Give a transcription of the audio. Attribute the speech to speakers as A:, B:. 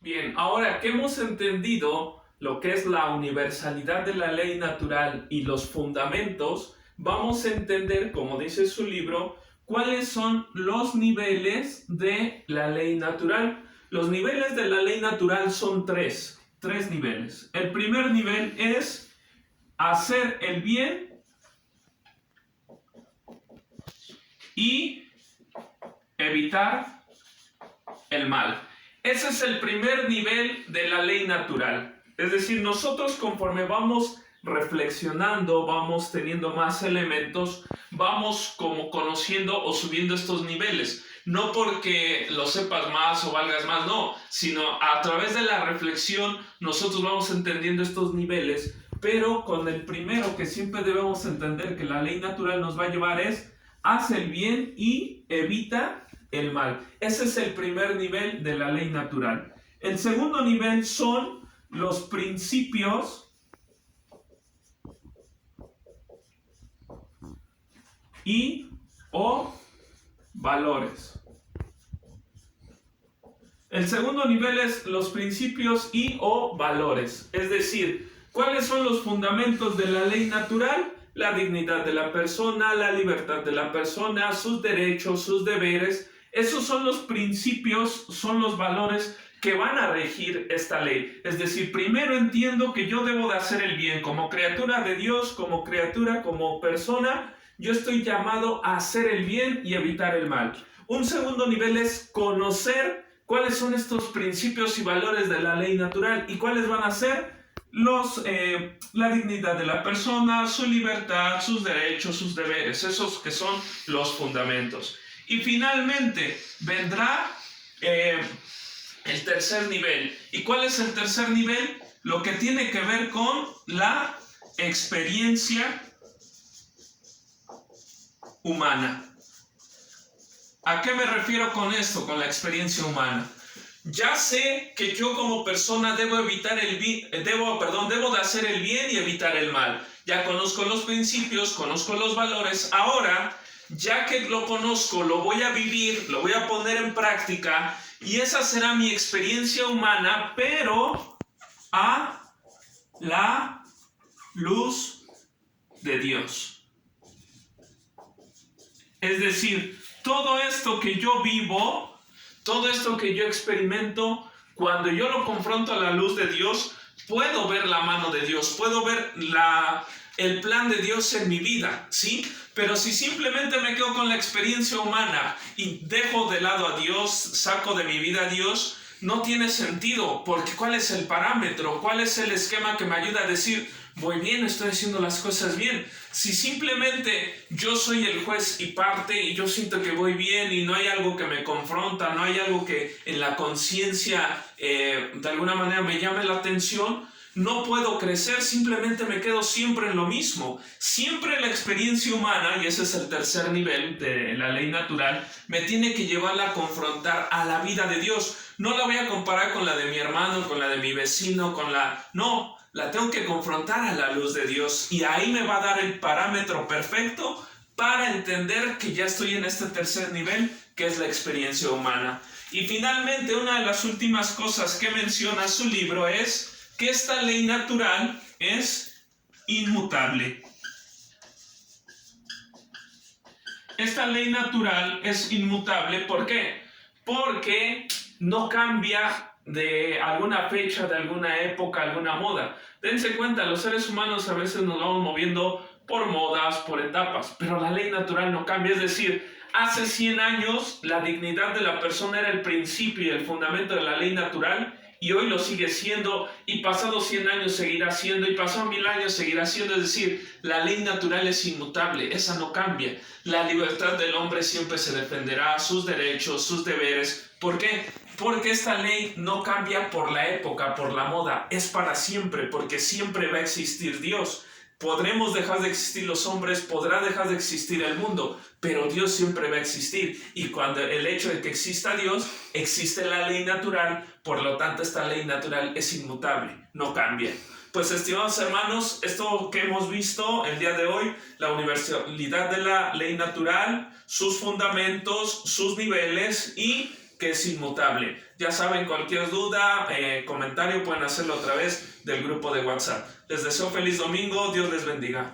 A: Bien, ahora que hemos entendido lo que es la universalidad de la ley natural y los fundamentos, vamos a entender, como dice su libro, cuáles son los niveles de la ley natural. Los niveles de la ley natural son tres niveles. El primer nivel es hacer el bien y evitar el mal. Ese es el primer nivel de la ley natural. Es decir, nosotros conforme vamos reflexionando, vamos teniendo más elementos, vamos como conociendo o subiendo estos niveles. No porque lo sepas más o valgas más, no, sino a través de la reflexión nosotros vamos entendiendo estos niveles, pero con el primero que siempre debemos entender que la ley natural nos va a llevar es haz el bien y evita el mal. Ese es el primer nivel de la ley natural. El segundo nivel son los principios y o valores. El segundo nivel es los principios y o valores. Es decir, ¿cuáles son los fundamentos de la ley natural? La dignidad de la persona, la libertad de la persona, sus derechos, sus deberes. Esos son los principios, son los valores que van a regir esta ley. Es decir, primero entiendo que yo debo de hacer el bien como criatura de Dios, como criatura, como persona. Yo estoy llamado a hacer el bien y evitar el mal. Un segundo nivel es conocer cuáles son estos principios y valores de la ley natural y cuáles van a ser la dignidad de la persona, su libertad, sus derechos, sus deberes, esos que son los fundamentos. Y finalmente vendrá el tercer nivel. ¿Y cuál es el tercer nivel? Lo que tiene que ver con la experiencia humana. ¿A qué me refiero con esto, con la experiencia humana? Ya sé que yo como persona debo de hacer el bien y evitar el mal. Ya conozco los principios, conozco los valores. Ahora, ya que lo conozco, lo voy a vivir, lo voy a poner en práctica y esa será mi experiencia humana, pero a la luz de Dios. Es decir, todo esto que yo vivo, todo esto que yo experimento, cuando yo lo confronto a la luz de Dios, puedo ver la mano de Dios, puedo ver el plan de Dios en mi vida, ¿sí? Pero si simplemente me quedo con la experiencia humana y dejo de lado a Dios, saco de mi vida a Dios, no tiene sentido, porque ¿cuál es el parámetro? ¿Cuál es el esquema que me ayuda a decir, voy bien, estoy haciendo las cosas bien? Si simplemente yo soy el juez y parte y yo siento que voy bien y no hay algo que me confronta, no hay algo que en la conciencia de alguna manera me llame la atención, no puedo crecer, simplemente me quedo siempre en lo mismo. Siempre la experiencia humana, y ese es el tercer nivel de la ley natural, me tiene que llevar a confrontar a la vida de Dios. No la voy a comparar con la de mi hermano, con la de mi vecino, No, la tengo que confrontar a la luz de Dios y ahí me va a dar el parámetro perfecto para entender que ya estoy en este tercer nivel, que es la experiencia humana. Y finalmente, una de las últimas cosas que menciona su libro es que esta ley natural es inmutable. Esta ley natural es inmutable, ¿por qué? Porque no cambia de alguna fecha, de alguna época, alguna moda. Dense cuenta, los seres humanos a veces nos vamos moviendo por modas, por etapas, pero la ley natural no cambia. Es decir, hace 100 años la dignidad de la persona era el principio y el fundamento de la ley natural, y hoy lo sigue siendo, y pasados 100 años seguirá siendo, y pasados 1000 años seguirá siendo. Es decir, la ley natural es inmutable, esa no cambia. La libertad del hombre siempre se defenderá, sus derechos, sus deberes. ¿Por qué? Porque esta ley no cambia por la época, por la moda, es para siempre, porque siempre va a existir Dios. Podremos dejar de existir los hombres, podrá dejar de existir el mundo, pero Dios siempre va a existir. Y cuando el hecho de que exista Dios, existe la ley natural, por lo tanto esta ley natural es inmutable, no cambia. Pues estimados hermanos, esto que hemos visto el día de hoy, la universalidad de la ley natural, sus fundamentos, sus niveles y que es inmutable. Ya saben, cualquier duda, comentario, pueden hacerlo a través del grupo de WhatsApp. Les deseo feliz domingo, Dios les bendiga.